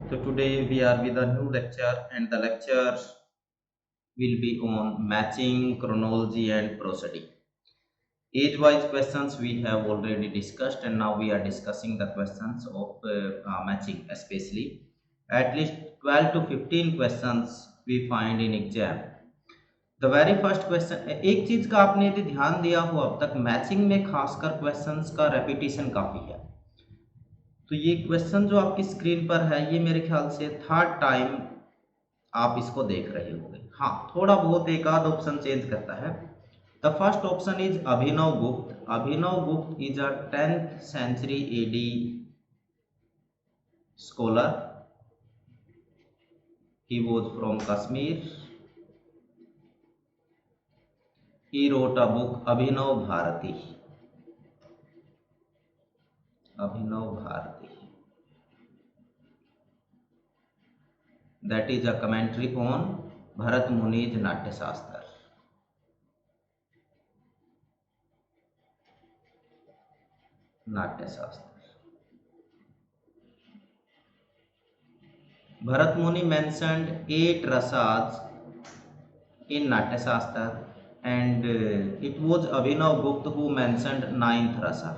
So today we are with a new lecture, and the lecture will be on matching, chronology and prosody. Age-wise questions we have already discussed, and now we are discussing the questions of matching, especially. At least 12 to 15 questions we find in exam. The very first question, एक चीज का आपने यदि ध्यान दिया हो अब तक, मैचिंग में खासकर क्वेश्चंस का रेपिटेशन काफी है। तो ये क्वेश्चन जो आपकी स्क्रीन पर है, ये मेरे ख्याल से थर्ड टाइम आप इसको देख रहे होंगे। हाँ, थोड़ा बहुत एक आध ऑप्शन चेंज करता है। द फर्स्ट ऑप्शन इज अभिनव गुप्त। अभिनव गुप्त is a 10th century AD scholar. He was from Kashmir. He wrote a book, Abhinav Bharati. Abhinav Bharati. That is a commentary on Bharat Muni's Natya Shastra. Natya Shastra. Bharat Muni mentioned 8 rasas in Natya Shastra, and it was Abhinav Gupta who mentioned 9th rasa.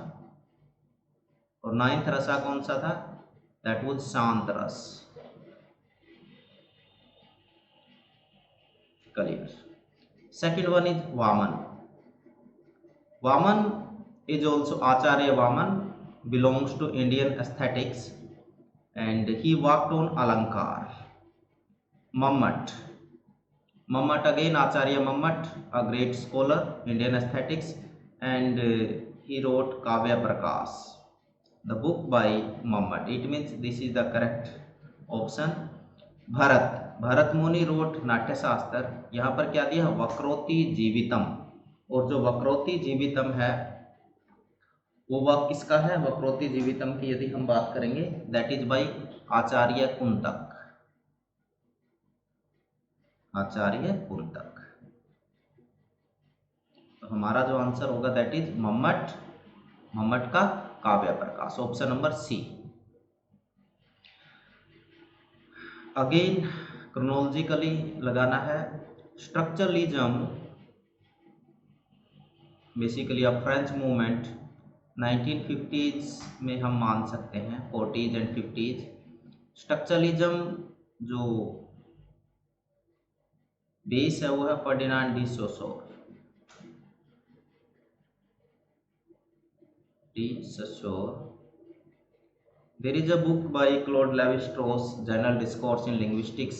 और 9th रसा कौन सा था? That was शांत रस। Clear. Second one is Vamana. Vamana is also Acharya Vaman, belongs to Indian aesthetics, and he worked on Alankar. Mammat. Mammat again, Acharya Mammat, a great scholar, Indian aesthetics, and he wrote Kavya Prakash, the book by Mammat. It means this is the correct option. Bharat, Bharat मुनि road नाट्य शास्त्र। यहाँ पर क्या दिया? वक्रोति जीवितम। और जो वक्रोति जीवितम है वो वह किसका है? वक्रोति जीवितम की यदि हम बात करेंगे, दैट इज बाई आचार्य कुंतक। आचार्य कुंतक। तो हमारा जो आंसर होगा दैट इज मम्मट। मम्मट का Kavya Prakash, option number C. Again chronologically लगाना है। Structuralism basically a French movement 1950s में हम मान सकते हैं, 40s एंड 50s। स्ट्रक्चरलिज्म जो बेस है वो है Ferdinand de Saussure. There is a book by Claude Levi Strauss, general discourse in linguistics,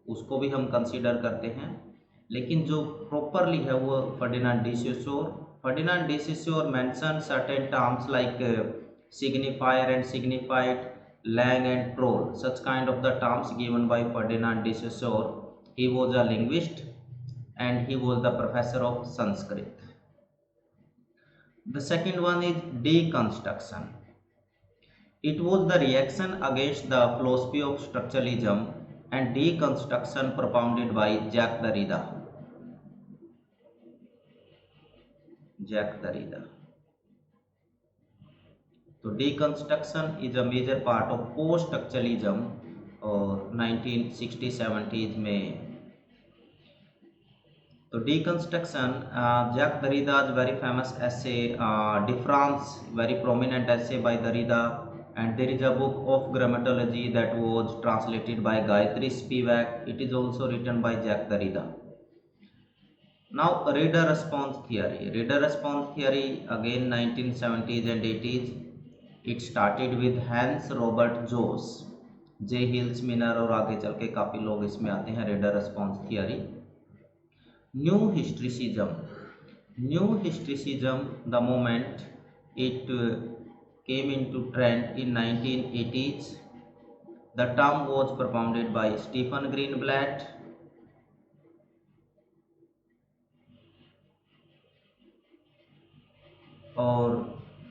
उसको भी हम कंसीडर करते हैं, लेकिन जो प्रॉपरली है वो Ferdinand de Saussure. Ferdinand de Saussure mentioned certain terms like signifier and signified, lang and troll, such kind of the terms given by Ferdinand de Saussure. He was a linguist and he was the professor of Sanskrit. The second one is deconstruction. It was the reaction against the philosophy of structuralism and deconstruction propounded by Jacques Derrida. Jacques Derrida. तो deconstruction is a major part of post structuralism और 1960-70s में। तो deconstruction, Jacques Derrida's very famous essay, difference, very prominent essay by Derrida, and there is a book of grammatology that was translated by Gayatri Spivak. It is also written by Jacques Derrida. Now reader response theory. Reader response theory again 1970s and 80s. It started with Hans Robert Joss, J. Hills Minor, और आगे चल के काफ़ी लोग इसमें आते हैं। Reader response theory. New historicism. New historicism, the moment it came into trend in 1980s. The term was propounded by Stephen Greenblatt. और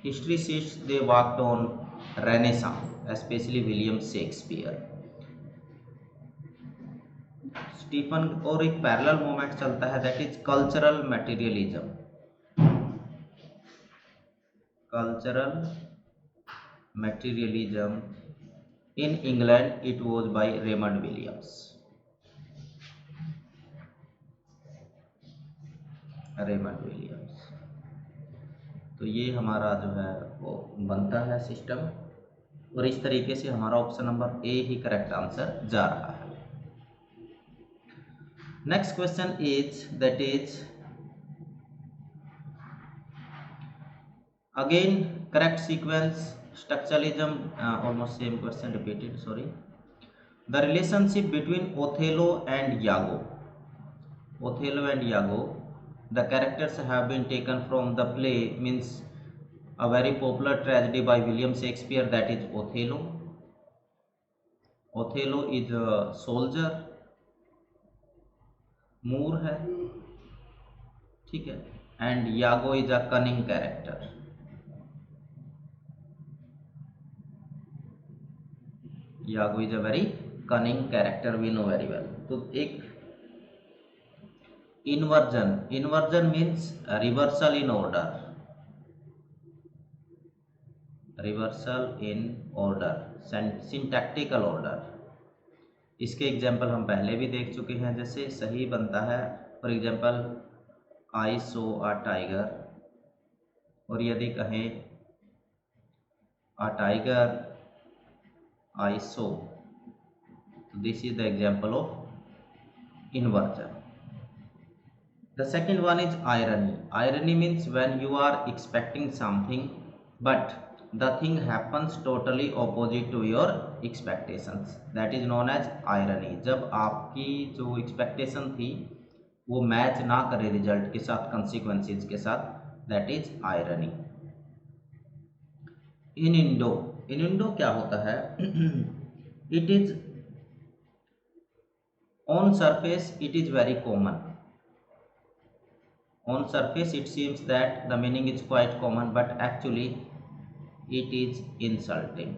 historicists they worked on Renaissance, especially William Shakespeare. Stephen, और एक parallel movement चलता है that is cultural materialism. Cultural materialism In England it was by Raymond Williams. Raymond Williams. तो ये हमारा जो है वो बनता है सिस्टम, और इस तरीके से हमारा option number A he correct answer जा रहा है। Next question is that is again correct sequence structuralism, almost same question repeated, sorry. The relationship between Othello and Iago. Othello and Iago, the characters have been taken from the play, means a very popular tragedy by William Shakespeare, that is Othello. Othello is a soldier, Moor है, ठीक है, and Iago is a cunning character. Iago is a very cunning character, we know very well. तो एक inversion means reversal in order, syntactical order. इसके example हम पहले भी देख चुके हैं, जैसे सही बनता है for example I so a tiger, और यदि कहें a tiger I saw, this is the example of inversion. The second one is irony. Irony means when you are expecting something but the thing happens totally opposite to your expectations, that is known as irony. जब आपकी जो expectation थी वो match ना करे result के साथ, consequences के साथ, that is irony. इनुंडो क्या होता है? It is on surface it is very common, on surface it seems that the meaning is quite common, but actually it is insulting.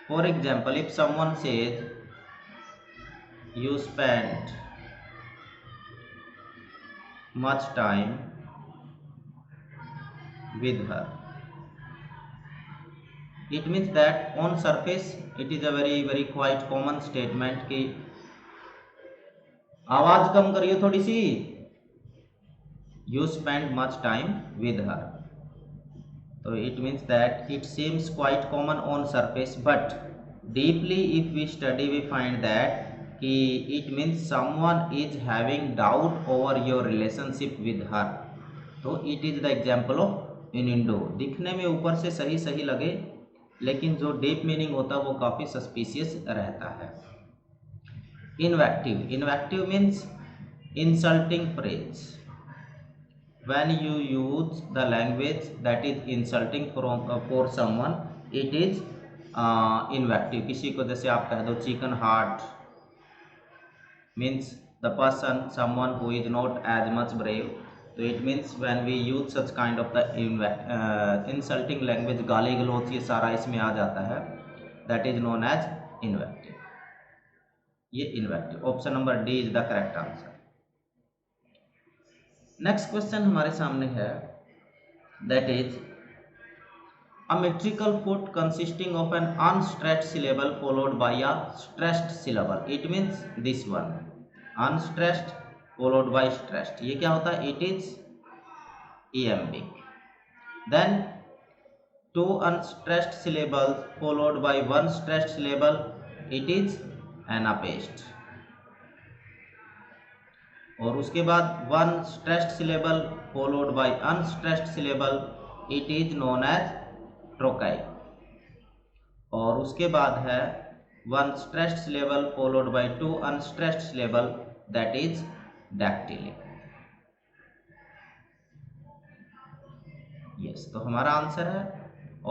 For example, if someone says you spend much time with her, it means that on surface it is a very quite common statement कि आवाज कम करिए थोड़ी सी, you spend much time with her. So it means that it seems quite common on surface, but deeply if we study we find that कि it means someone is having doubt over your relationship with her. तो it is the example of इनुंडो. दिखने में ऊपर से सही लगे, लेकिन जो डीप मीनिंग होता है वो काफ़ी सस्पिशियस रहता है. Invective means insulting phrase. When you use the language that is insulting for someone, it is invective. किसी को जैसे आप कह दो chicken heart, means the person someone who is not as much brave. तो it means when we use such kind of the insulting language, गाली गलौच, ये सारा इसमें आ जाता है, that is known as invective. ये invective. Option number D is the correct answer. Next question हमारे सामने है, that is a metrical foot consisting of an unstressed syllable followed by a stressed syllable. It means this one, unstressed followed by stressed. ये क्या होता है? It is iambic. Then two unstressed syllables followed by one stressed syllable, it is anapaest. और उसके बाद one stressed syllable followed by unstressed syllable, it is known as trochai. और उसके बाद है one stressed syllable followed by two unstressed syllable, that is dactylic. Yes, तो हमारा answer है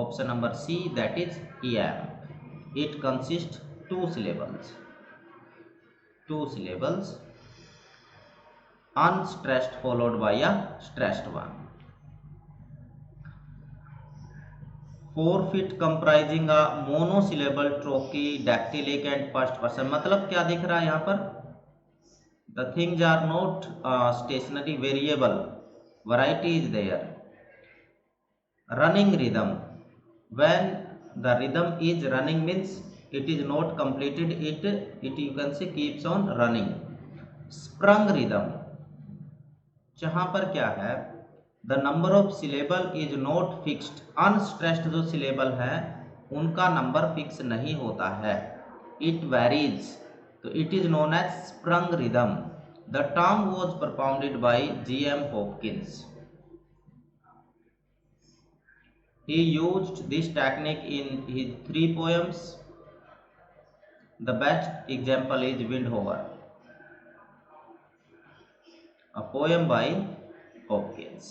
option number C, that is iamb. It consist to syllables unstressed followed by a stressed one. 4 feet comprising a monosyllable, trochee, dactylic and first person. मतलब क्या दिख रहा है यहाँ पर? The things are not stationary, variable, variety is there. Running rhythm, when the rhythm is running means it is not completed, it you can say keeps on running. Sprung rhythm, जहां पर क्या है, the number of syllable is not fixed, unstressed जो syllable है उनका number fix नहीं होता है, इट वेरीज, तो it is known as sprung rhythm. The term was propounded by G.M. Hopkins. He used this technique in his 3 poems. The best example is Windhover, a poem by Hopkins.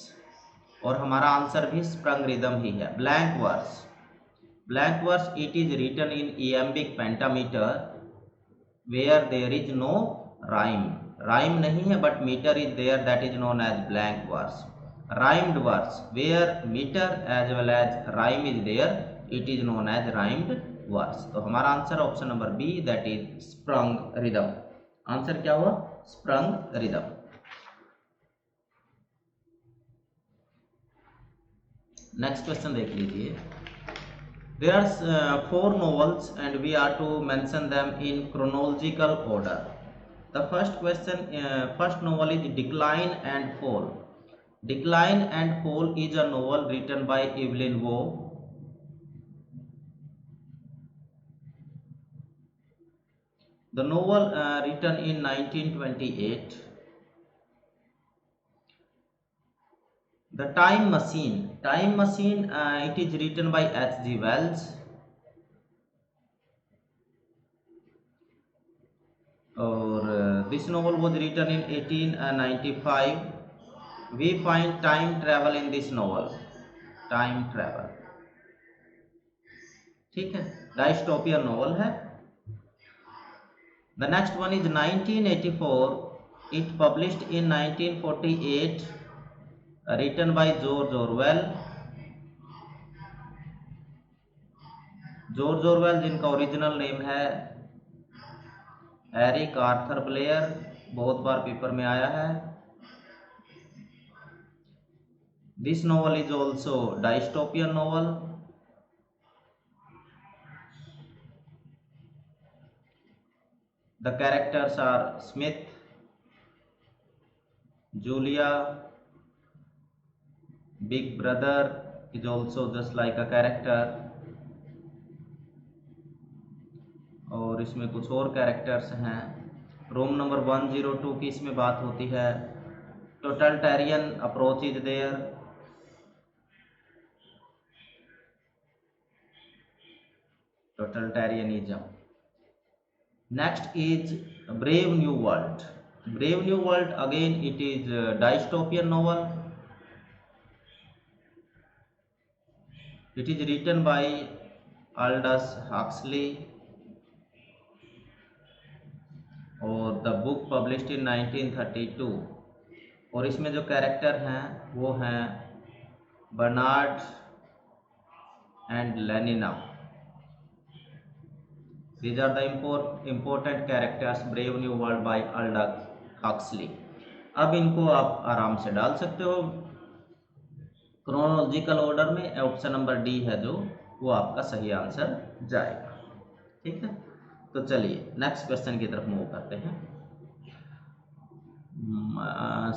और हमारा answer भी sprung rhythm ही है. Blank verse, blank verse it is written in iambic pentameter where there is no rhyme, rhyme नहीं है but meter is there, that is known as blank verse. Rhymed verse where meter as well as rhyme is there, it is known as rhymed verse. तो हमारा answer option number B, that is sprung rhythm. Answer क्या हुआ? Sprung rhythm. Next question देख लीजिए. There are 4 novels and we are to mention them in chronological order. The first novel is Decline and Fall. Decline and Fall is a novel written by Evelyn Waugh. The novel written in 1928. The Time Machine. Time Machine, it is written by H.G. Wells. Or this novel was written in 1895. We find time travel in this novel. Time travel, ठीक है, dystopian novel है. The next one is 1984. It published in 1948. Written by George Orwell. George Orwell जिनका original name है Eric Arthur Blair, बहुत बार paper में आया है. This novel is also dystopian novel. The characters are Smith, Julia, Big Brother is also just like a character. और इसमें कुछ और कैरेक्टर्स हैं. रूम नंबर 102 की इसमें बात होती है. Totalitarian approach is there. Totalitarianism. Next is brave new world. Brave new world again it is dystopian novel. It is written by Aldous Huxley और द बुक पब्लिश्ड इन 1932. और इसमें जो कैरेक्टर हैं वो हैं Bernard and Lenina. These are the important characters brave new world by Aldous Huxley. अब इनको आप आराम से डाल सकते हो क्रोनोलॉजिकल ऑर्डर में. ऑप्शन नंबर डी है जो वो आपका सही आंसर जाएगा. ठीक है, तो चलिए नेक्स्ट क्वेश्चन की तरफ मूव करते हैं.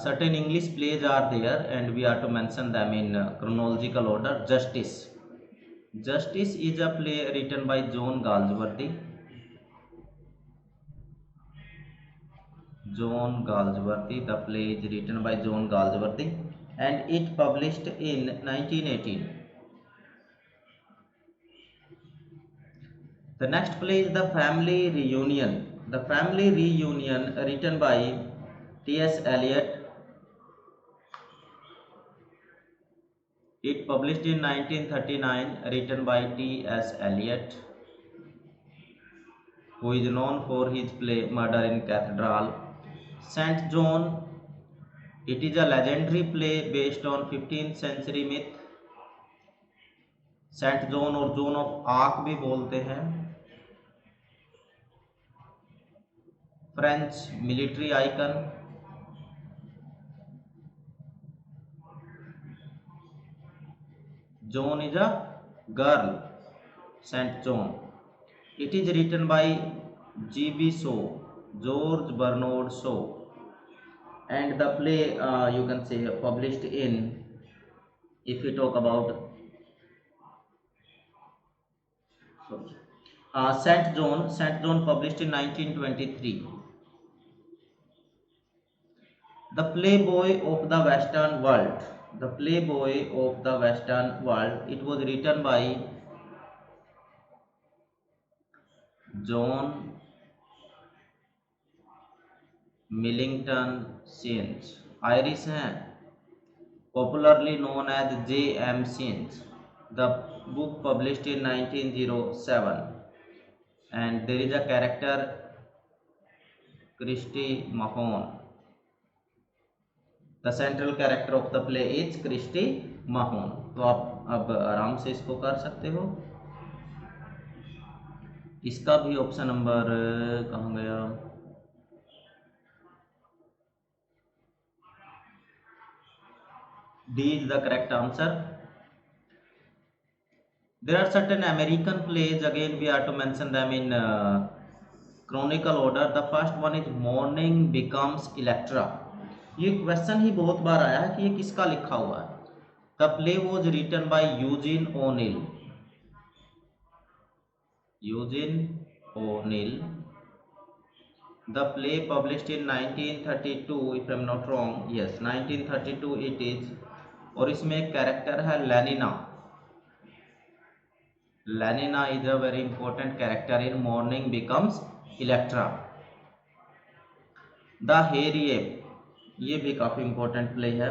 Certain English plays are there and we are to mention them in chronological order. Justice. Justice is a play written by John Galsworthy. John Galsworthy. The play is written by John Galsworthy and it published in 1918. The next play is The Family Reunion. The Family Reunion written by T.S. Eliot. It published in 1939 written by T.S. Eliot, who is known for his play Murder in Cathedral. St. John. It is a legendary play based on 15th century myth. Saint John और Joan of Arc भी बोलते हैं. French military icon. Joan is a girl. St. John. It is written by G.B. Shaw, George Bernard Shaw, and the play you can say published in, if we talk about St. John published in 1923. The Playboy of the Western World. The Playboy of the Western World. It was written by John Millington Synge. Irish हैं, popularly known as J.M. Synge. The book published in 1907, and there is a character Christy Mahone. The central character of the play is Christy Mahone. तो आप अब आराम से इसको कर सकते हो। इसका भी ऑप्शन नंबर कहाँ गया? D is the correct answer. There are certain American plays, again we are to mention them in chronicle order. The first one is Morning Becomes Electra. ये क्वेश्चन ही बहुत बार आया है कि ये किसका लिखा हुआ है। The play was written by Eugene O'Neill. Eugene O'Neill. The play published in 1932, if I am not wrong. Yes, 1932 it is. और इसमें एक कैरेक्टर है लेनिना. Lenina is a very important character in Morning Becomes Electra. The Hairy Ape, ये भी काफी important play है.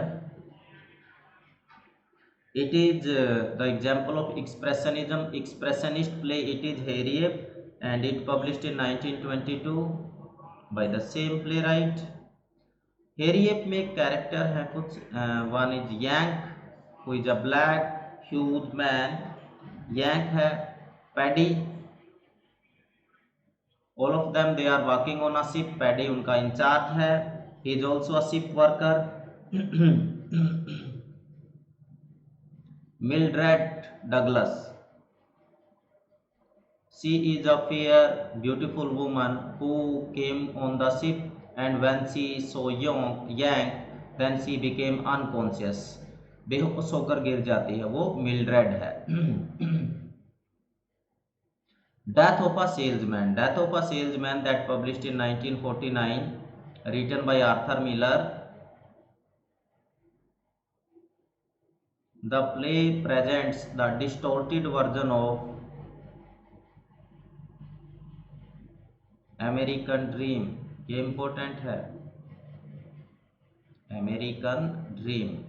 It is the example of expressionism, expressionist play. It is Hairy Ape, and it published in 1922 by the same playwright. Hairy Ape में एक character है कुछ, one is Yank, who is a black huge man. Yank है, Paddy. All of them they are working on a ship. Paddy उनका in charge है. He is also a ship worker. Mildred Douglas. She is a fair, beautiful woman who came on the ship, and when she saw Yank, then she became unconscious. बेहोश होकर गिर जाती है, वो Mildred है. Death of a Salesman. Death of a Salesman, that published in 1949, written by Arthur Miller. The play presents the distorted version of American Dream. ये important है, American Dream.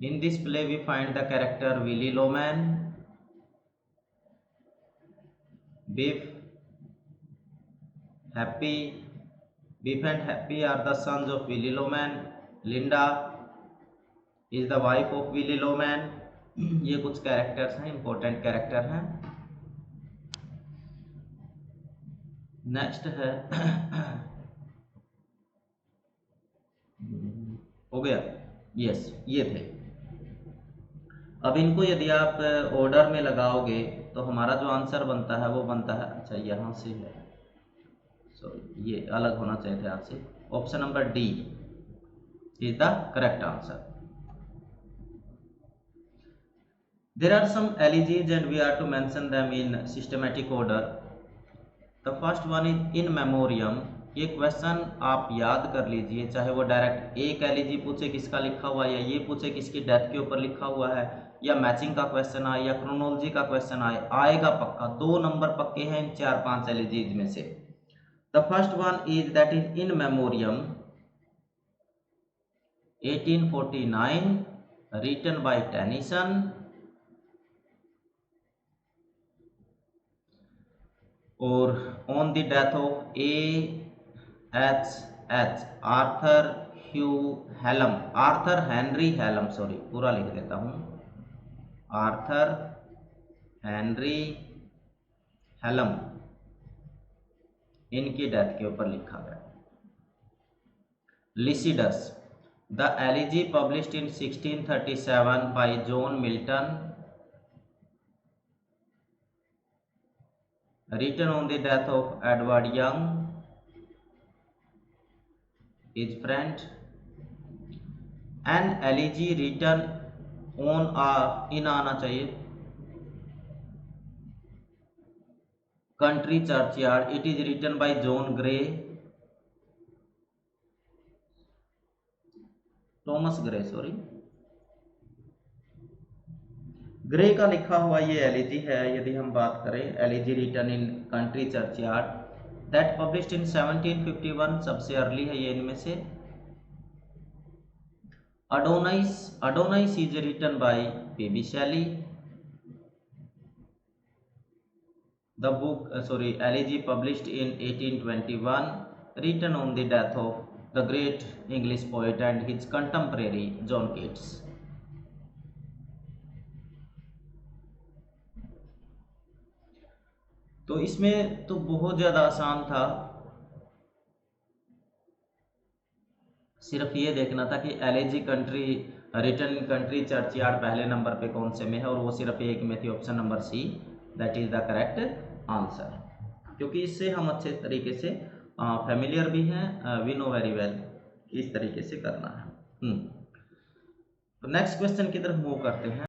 In this play we find the character Willy Loman, Biff, Happy. Biff and Happy are the sons of Willy Loman. Linda is the wife of Willy Loman. ये कुछ characters हैं, important character हैं. Next है हो गया. Yes, ये थे. अब इनको यदि आप ऑर्डर में लगाओगे तो हमारा जो आंसर बनता है वो बनता है, अच्छा यहाँ से है, सॉरी ये अलग होना चाहिए था यहाँ से. Option number D is the correct answer. There are some elegies and we are to mention them in systematic order. The first one is in memoriam. ये क्वेश्चन आप याद कर लीजिए, चाहे वो डायरेक्ट एक एलिजी पूछे किसका लिखा हुआ है, या ये पूछे किसकी डेथ के ऊपर लिखा हुआ है, या मैचिंग का क्वेश्चन आए, या क्रोनोलॉजी का क्वेश्चन आए, आएगा पक्का. 2 नंबर पक्के हैं इन 4-5 एलिजीज में से. The first one is that is In Memoriam 1849, written by Tennyson. और on the death of A.H. Arthur Hugh Hallam, Arthur Henry Hallam, sorry पूरा लिख देता हूँ, आर्थर हेनरी हेलम, इनकी डेथ के ऊपर लिखा गया. Lycidas, the elegy published in 1637 bye John Milton. written on the death of Edward Young, his friend. An elegy written on in आना चाहिए country churchyard. It is written by John Gray, Thomas Gray, sorry. Grey का लिखा हुआ ये elegy है। यदि हम बात करें elegy written in country churchyard that published in 1751, सबसे अर्ली है ये इनमें से। Adonais is written by P B Shelley. The book elegy published in 1821, written on the death of the great English poet and his contemporary John Keats. तो इसमें तो बहुत ज़्यादा आसान था, सिर्फ ये देखना था कि elegy country written country churchyard पहले नंबर पे कौन से में है, और वो सिर्फ एक में थी, option number C, that is the correct answer. क्योंकि इससे हम अच्छे तरीके से फेमिलियर भी हैं, वी नो वेरी वेल इस तरीके से करना है। तो नेक्स्ट क्वेश्चन की तरफ मूव करते हैं।